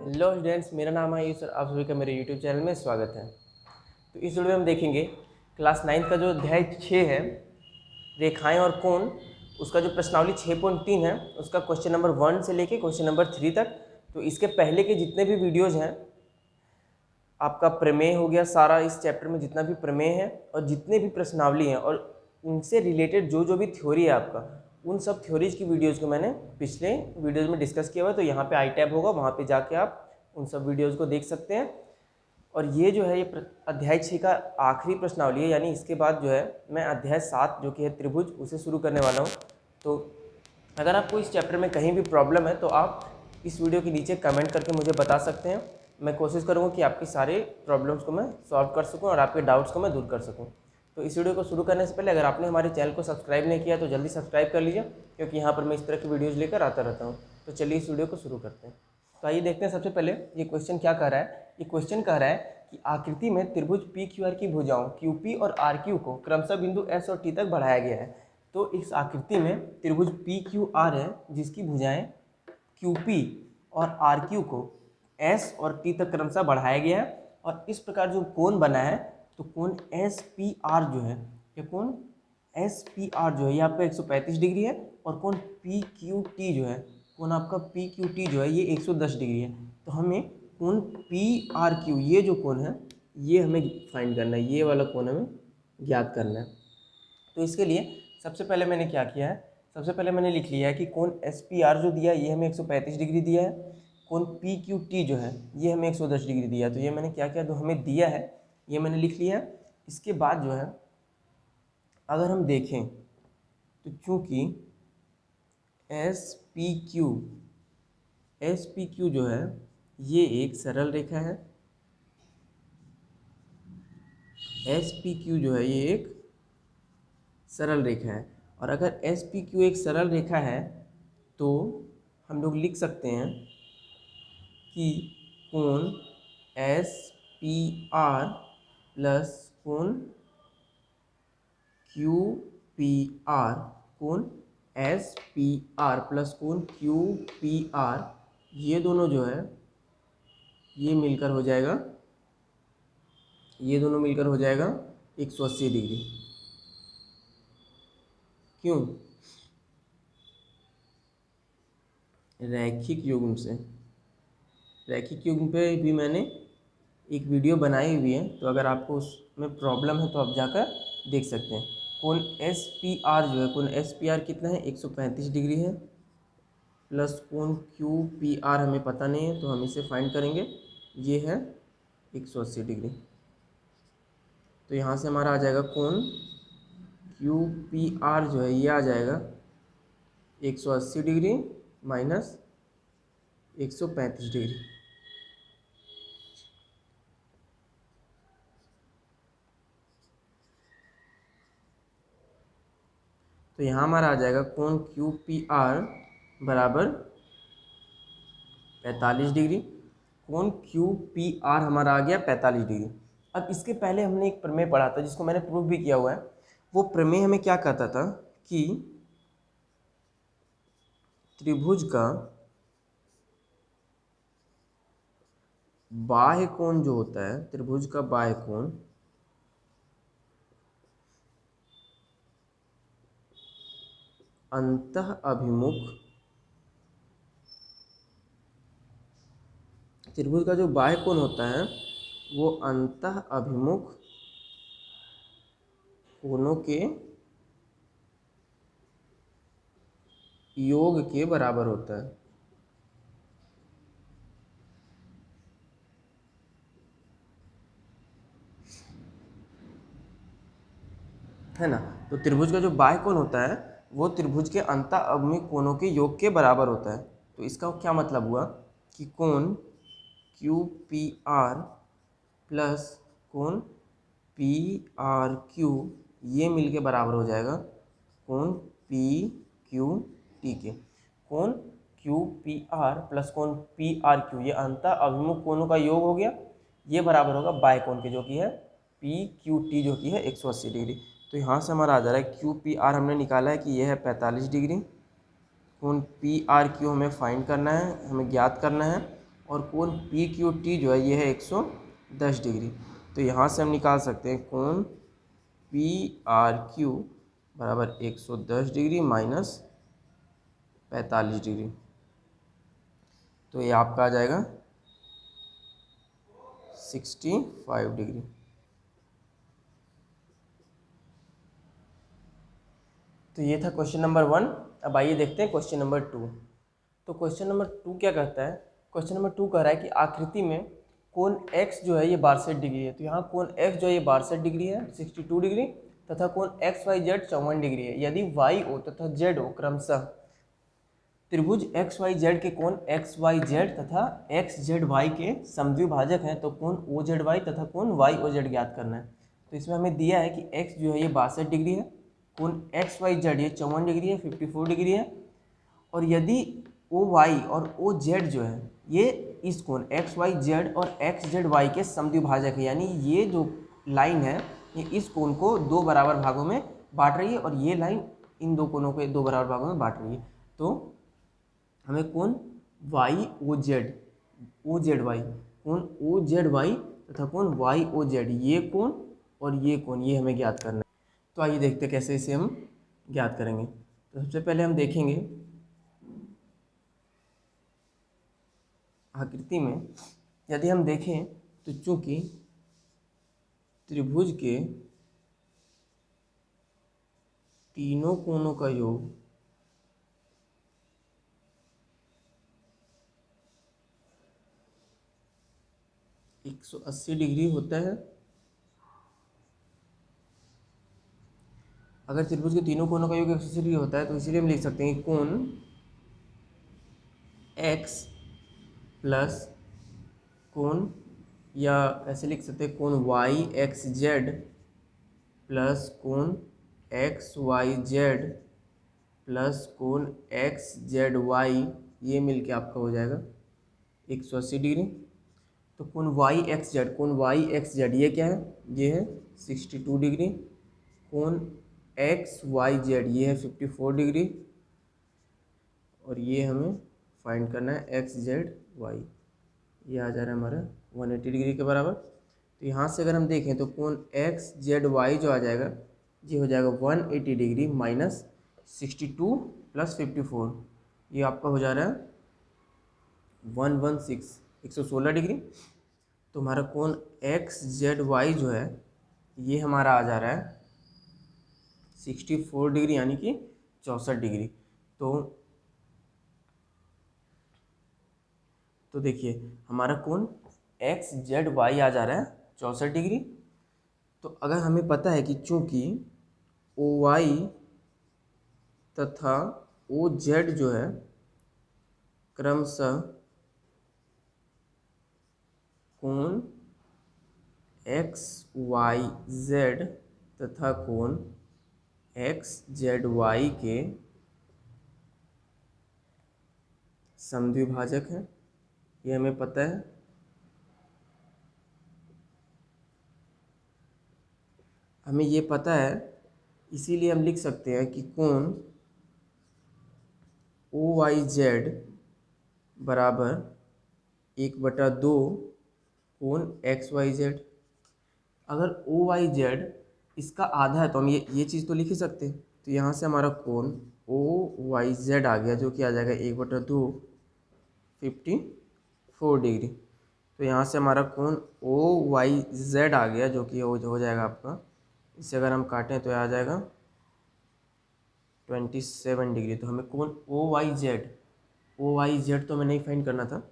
Hello students, मेरा नाम है आयुष और आप सभी का मेरे यूट्यूब चैनल में स्वागत है। तो इस वीडियो में हम देखेंगे क्लास 9 का जो अध्याय 6 है, रेखाएं और कोण, उसका जो प्रश्नावली 6.3 है, उसका क्वेश्चन नंबर 1 से लेके क्वेश्चन नंबर 3 तक। तो इसके पहले के जितने भी वीडियोज़ हैं, आपका प्रमेय हो गया सारा, इस चैप्टर में जितना भी प्रमेय है और जितने भी प्रश्नावली हैं और उनसे रिलेटेड जो भी थ्योरी है आपका, उन सब थ्योरीज की वीडियोज़ को मैंने पिछले वीडियोज़ में डिस्कस किया हुआ है। तो यहाँ पे आई टैब होगा, वहाँ पे जाके आप उन सब वीडियोज़ को देख सकते हैं। और ये जो है, ये अध्याय 6 का आखिरी प्रश्नावली है, यानी इसके बाद जो है मैं अध्याय 7 जो कि है त्रिभुज, उसे शुरू करने वाला हूँ। तो अगर आपको इस चैप्टर में कहीं भी प्रॉब्लम है तो आप इस वीडियो के नीचे कमेंट करके मुझे बता सकते हैं। मैं कोशिश करूँगा कि आपकी सारे प्रॉब्लम्स को मैं सॉल्व कर सकूँ और आपके डाउट्स को मैं दूर कर सकूँ। तो इस वीडियो को शुरू करने से पहले अगर आपने हमारे चैनल को सब्सक्राइब नहीं किया तो जल्दी सब्सक्राइब कर लीजिए, क्योंकि यहाँ पर मैं इस तरह की वीडियोज़ लेकर आता रहता हूँ। तो चलिए इस वीडियो को शुरू करते हैं। तो आइए देखते हैं सबसे पहले ये क्वेश्चन क्या कह रहा है। ये क्वेश्चन कह रहा है कि आकृति में त्रिभुज पी क्यू आर की भुजाओं क्यूपी और आर क्यू को क्रमशः बिंदु एस और टी तक बढ़ाया गया है। तो इस आकृति में त्रिभुज पी क्यू आर है, जिसकी भुजाएं क्यूपी और आर क्यू को एस और टी तक क्रमशः बढ़ाया गया है। और इस प्रकार जो कोण बना है, तो कोण एस पी आर जो है, ये कोण एस पी आर जो है ये आपका 135 डिग्री है। और कोण पी क्यू टी जो है, कोण आपका पी क्यू टी जो है ये 110 डिग्री है। तो हमें कोण पी आर क्यू, ये जो कोण है, ये हमें फाइंड करना है, ये वाला कोण हमें ज्ञात करना है। तो इसके लिए सबसे पहले मैंने क्या किया है, सबसे पहले मैंने लिख लिया है कि कोण एस पी आर जो दिया है ये हमें 135 डिग्री दिया है। कोण पी क्यू टी जो है ये हमें 110 डिग्री दिया है। तो ये मैंने क्या किया, जो हमें दिया है ये मैंने लिख लिया है। इसके बाद जो है अगर हम देखें तो चूँकि एस पी क्यू जो है ये एक सरल रेखा है, एस पी क्यू जो है ये एक सरल रेखा है। और अगर एस पी क्यू एक सरल रेखा है तो हम लोग लिख सकते हैं कि कोण एस पी आर प्लस कोण क्यू पी आर, कोण एस पी आर प्लस कोण क्यू पी आर, ये दोनों जो है ये मिलकर हो जाएगा, ये दोनों मिलकर हो जाएगा 180 डिग्री। क्यों? रैखिक युग्म से, रैखिक युग्म पे भी मैंने एक वीडियो बनाई हुई है, तो अगर आपको उसमें प्रॉब्लम है तो आप जाकर देख सकते हैं। कोण एस पी आर जो है, कोण एस पी आर कितना है, 135 डिग्री है, प्लस कोण क्यू पी आर हमें पता नहीं है तो हम इसे फाइंड करेंगे, ये है 180 डिग्री। तो यहाँ से हमारा आ जाएगा कोण क्यू पी आर जो है ये आ जाएगा 180 डिग्री माइनस 135 डिग्री। तो यहाँ हमारा आ जाएगा कोण क्यू पी आर बराबर 45 डिग्री। कोण क्यू पी आर हमारा आ गया 45 डिग्री। अब इसके पहले हमने एक प्रमेय पढ़ा था जिसको मैंने प्रूफ भी किया हुआ है। वो प्रमेय हमें क्या कहता था कि त्रिभुज का बाह्य कोण जो होता है, त्रिभुज का बाह्य कोण अंतः अभिमुख, त्रिभुज का जो बाह्य कोण होता है वो अंतः अभिमुख कोणों के योग के बराबर होता है ना। तो त्रिभुज का जो बाह्य कोण होता है वो त्रिभुज के अंतः अभिमुख कोणों के योग के बराबर होता है। तो इसका क्या मतलब हुआ कि कोण क्यू पी आर प्लस कोण पी आर क्यू ये मिल के बराबर हो जाएगा कोण पी क्यू टी के। कोण क्यू पी आर प्लस कोण पी आर क्यू ये अंतः अभिमुख कोणों का योग हो गया, ये बराबर होगा बाह्य कोण के जो कि है पी क्यू टी जो कि है 180 डिग्री। तो यहाँ से हमारा आ जा रहा है क्यू पी आर हमने निकाला है कि यह है 45 डिग्री। कोण पी आर क्यू हमें फाइंड करना है, हमें ज्ञात करना है, और कोण पी क्यू टी जो है ये है 110 डिग्री। तो यहाँ से हम निकाल सकते हैं कोण पी आर क्यू बराबर 110 डिग्री माइनस 45 डिग्री। तो ये आपका आ जाएगा 65 डिग्री। तो ये था क्वेश्चन नंबर 1। अब आइए देखते हैं क्वेश्चन नंबर 2। तो क्वेश्चन नंबर 2 क्या कहता है? क्वेश्चन नंबर 2 कह रहा है कि आकृति में कोण x जो है ये 62 डिग्री है। तो यहाँ कोण x जो है ये 62 डिग्री है 62 डिग्री, तथा कोण एक्स वाई जेड 54 डिग्री है। यदि वाई ओ तथा जेड ओ क्रमशः त्रिभुज एक्स वाई जेड के कोण एक्स वाई जेड तथा एक्स जेड वाई के समद्विभाजक हैं, तो कोण ओ जेड वाई तथा कोण वाई ओ जेड ज्ञात करना है। तो इसमें हमें दिया है कि x जो है ये 62 डिग्री है, कोण एक्स वाई जेड ये 54 डिग्री है 54 डिग्री है, और यदि ओ वाई और ओ जेड जो है ये इस कोण एक्स वाई जेड और एक्स जेड वाई के समद्विभाजक है, यानी ये जो लाइन है ये इस कोण को दो बराबर भागों में बांट रही है और ये लाइन इन दो कोणों को दो बराबर भागों में बांट रही है। तो हमें कोण वाई ओ जेड वाई, कोण ओ जेड वाई तथा कोण वाई ओ जेड ये कोण और ये कोण ये हमें ज्ञात करना है। तो आइए देखते कैसे इसे हम ज्ञात करेंगे। तो सबसे पहले हम देखेंगे आकृति में, यदि हम देखें तो चूंकि त्रिभुज के तीनों कोणों का योग 180 डिग्री होता है। अगर त्रिभुज के तीनों कोणों का योग 180 डिग्री होता है तो इसीलिए हम लिख सकते हैं कि कोण x प्लस कोण, या ऐसे लिख सकते हैं कोण वाई एक्स जेड प्लस कोण एक्स वाई जेड प्लस कोण एक्स जेड वाई, ये मिलके आपका हो जाएगा 180 डिग्री। तो कोण वाई एक्स जेड ये क्या है? ये है 62 डिग्री। कोण एक्स वाई जेड ये है 54 डिग्री, और ये हमें फाइंड करना है एक्स जेड वाई, ये आ जा रहा है हमारा 180 डिग्री के बराबर। तो यहाँ से अगर हम देखें तो कोण एक्स जेड वाई जो आ जाएगा ये हो जाएगा 180 डिग्री माइनस 62 प्लस 54, ये आपका हो जा रहा है 116 डिग्री। तो हमारा कोण एक्स जेड वाई जो है ये हमारा आ जा रहा है 64 डिग्री यानी कि 64 डिग्री। तो देखिए हमारा कोण एक्स जेड वाई आ जा रहा है 64 डिग्री। तो अगर हमें पता है कि चूंकि ओ वाई तथा ओ जेड जो है क्रमशः कोण एक्स वाई जेड तथा कोण एक्स जेड वाई के समद्विभाजक हैं, ये हमें पता है। हमें ये पता है इसीलिए हम लिख सकते हैं कि कोण ओ वाई जेड बराबर 1/2 कोण एक्स वाई जेड। अगर ओ वाई जेड इसका आधा है तो हम ये चीज़ तो लिख ही सकते हैं। तो यहाँ से हमारा कोण ओ वाई जेड आ गया जो कि आ जाएगा 1/2 54 डिग्री। तो यहाँ से हमारा कोण ओ वाई जेड आ गया जो कि हो जाएगा आपका, इसे अगर हम काटें तो आ जाएगा 27 डिग्री। तो हमें कोण ओ वाई जेड तो हमें नहीं फाइंड करना था।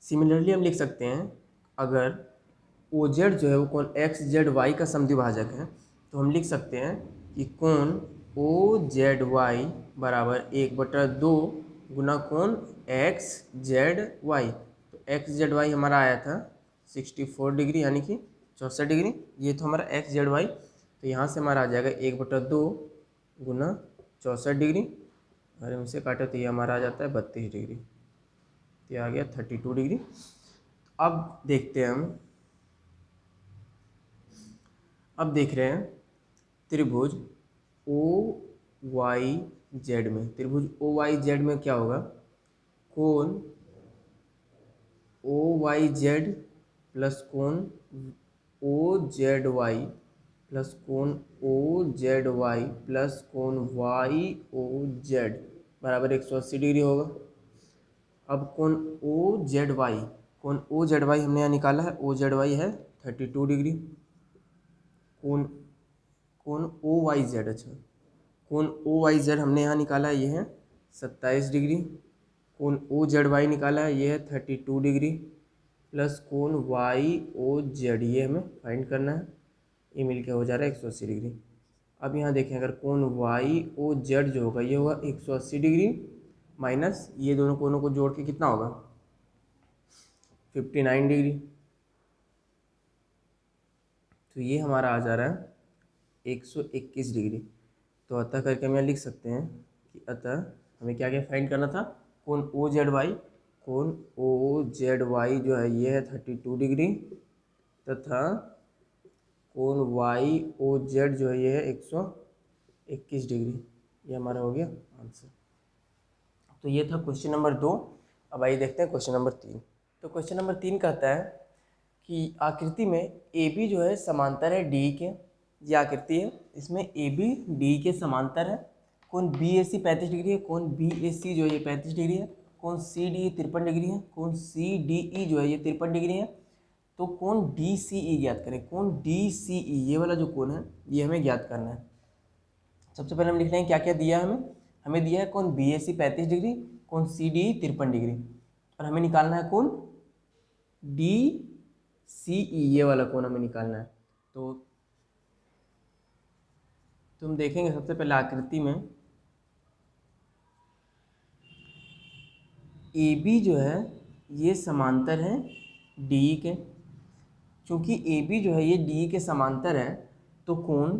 सिमिलरली हम लिख सकते हैं अगर ओ जेड जो है वो कोण एक्स जेड वाई का समद्विभाजक है, तो हम लिख सकते हैं कि कोण ओ जेड वाई बराबर 1/2 गुना कोण एक्स जेड वाई। तो एक्स जेड वाई हमारा आया था 64 डिग्री यानी कि 64 डिग्री, ये तो हमारा एक्स जेड वाई। तो यहाँ से हमारा आ जाएगा 1/2 गुना 64 डिग्री, अगर हम इसे काटे तो ये हमारा आ जाता है 32 डिग्री, ये आ गया 32 डिग्री। अब देखते हैं हम, अब देख रहे हैं त्रिभुज ओ वाई जेड में। त्रिभुज ओ वाई जेड में क्या होगा? कोण ओ वाई जेड प्लस कोण ओ जेड वाई प्लस कोण ओ जेड वाई प्लस कोण वाई ओ जेड बराबर 180 डिग्री होगा। अब कोण ओ जेड वाई, कोण ओ जेड वाई हमने यहाँ निकाला है, ओ जेड वाई है 32 डिग्री। कोण कोण ओ वाई जेड, अच्छा कोण ओ वाई जेड हमने यहाँ निकाला है, ये है 27 डिग्री। कोण ओ जेड वाई निकाला है, ये है 32 डिग्री प्लस कोण वाई ओ जेड, ये हमें फाइंड करना है। ये मिलके हो जा रहा है 180 डिग्री। अब यहाँ देखें, अगर कोण वाई ओ जेड जो होगा ये होगा 180 डिग्री माइनस ये दोनों कोणों को जोड़ के कितना होगा 59 डिग्री। तो ये हमारा आ जा रहा है 121 डिग्री। तो अतः करके हम यहाँ लिख सकते हैं कि अतः हमें क्या क्या फाइंड करना था, कोण ओ जेड वाई, कोण ओ जेड वाई जो है ये है 32 डिग्री तथा कोण वाई ओ जेड जो है ये है 121 डिग्री। ये हमारा हो गया आंसर। तो ये था क्वेश्चन नंबर 2। अब आइए देखते हैं क्वेश्चन नंबर 3। तो क्वेश्चन नंबर 3 कहता है कि आकृति में ए बी जो है समांतर है डी के। ये आकृति है, इसमें ए बी डी के समांतर है। कोण बी ए सी 35 डिग्री है, कोण बी ए सी जो है ये 35 डिग्री है। कोण सी डी 53 डिग्री है, कोण सी डी ई जो है ये 53 डिग्री है। तो कोण डी सी ई ज्ञात करें। कोण डी सी ई ये वाला जो कोण है ये हमें ज्ञात करना है। सबसे पहले हम लिख लेंगे क्या क्या दिया है हमें दिया है कोण बी ए सी 35 डिग्री, कोण सी डी 53 डिग्री और हमें निकालना है कोण डी सी ई, ये वाला कोण हमें निकालना है। तो हम देखेंगे सबसे पहले आकृति में ए बी जो है ये समांतर है डी के। चूँकि ए बी जो है ये डी के समांतर है तो कोण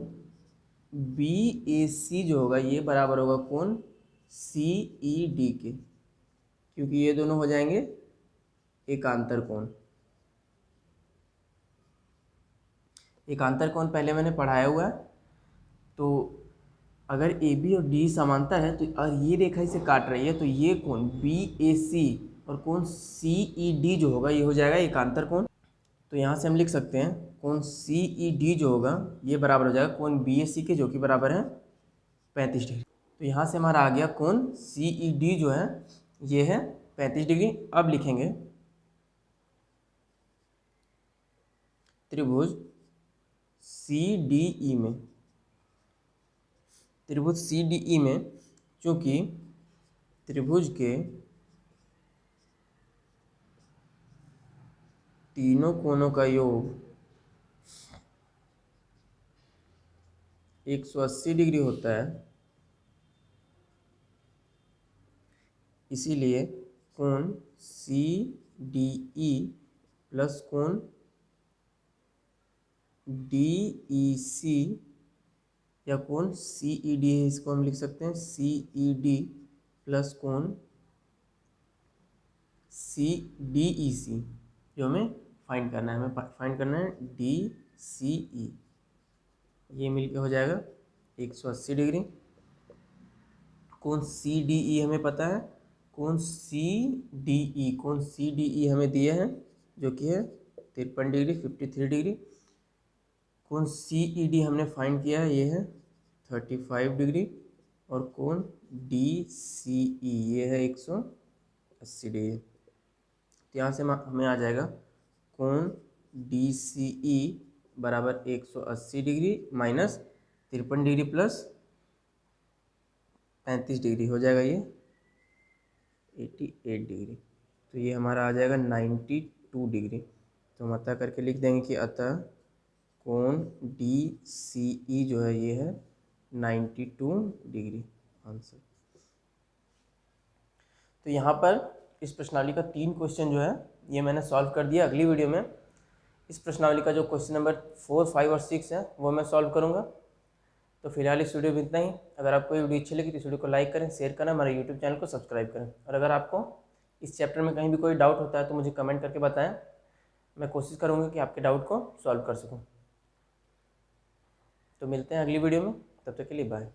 बी ए सी जो होगा ये बराबर होगा कोण सी ई डी के, क्योंकि ये दोनों हो जाएंगे एकांतर कोण। एकांतर कोण पहले मैंने पढ़ाया हुआ है। तो अगर ए बी और डी समांतर है तो और ये रेखा इसे काट रही है तो ये कोण बी ए सी और कोण सी ई डी जो होगा ये हो जाएगा एकांतर कोण। तो यहाँ से हम लिख सकते हैं कोण सी ई डी जो होगा ये बराबर हो जाएगा कोण बी ए सी के, जो कि बराबर है 35 डिग्री। तो यहाँ से हमारा आ गया कोण सी ई डी जो है ये है 35 डिग्री। अब लिखेंगे त्रिभुज सी डी ई में, त्रिभुज सी डी ई में चूँकि त्रिभुज के तीनों कोणों का योग 180 डिग्री होता है, इसीलिए कोण सी डी ई प्लस कोण डी ई सी या कोण सी ई डी है, इसको हम लिख सकते हैं सी ई डी प्लस कोण सी डी ई सी, जो हमें फाइंड करना है। हमें फाइंड करना है डी सी ई, ये मिलके हो जाएगा 180 डिग्री। कोण सी डी ई हमें पता है, कोण सी डी ई, कोण सी डी ई हमें दिए हैं जो कि है 53 डिग्री 53 डिग्री। कोण सी ई डी हमने फाइंड किया है ये है 35 डिग्री और कोण डी सी ई ये है 180 डिग्री। तो यहाँ से हमें आ जाएगा कोण डी सी ई बराबर 180 degree minus 53 degree plus 35 degree हो जाएगा ये 88 डिग्री। तो ये हमारा आ जाएगा 92 डिग्री। तो हम अतः करके लिख देंगे कि अतः कोण डी सी ई जो है ये है 92 डिग्री आंसर। तो यहाँ पर इस प्रश्नावली का 3 क्वेश्चन जो है ये मैंने सॉल्व कर दिया। अगली वीडियो में इस प्रश्नावली का जो क्वेश्चन नंबर 4, 5 और 6 है वो मैं सॉल्व करूँगा। तो फिलहाल इस वीडियो में इतना ही। अगर आपको ये वीडियो अच्छी लगी तो इस वीडियो को लाइक करें, शेयर करें, हमारे यूट्यूब चैनल को सब्सक्राइब करें। और अगर आपको इस चैप्टर में कहीं भी कोई डाउट होता है तो मुझे कमेंट करके बताएं, मैं कोशिश करूँगा कि आपके डाउट को सॉल्व कर सकूँ। तो मिलते हैं अगली वीडियो में, तब तक के लिए बाय।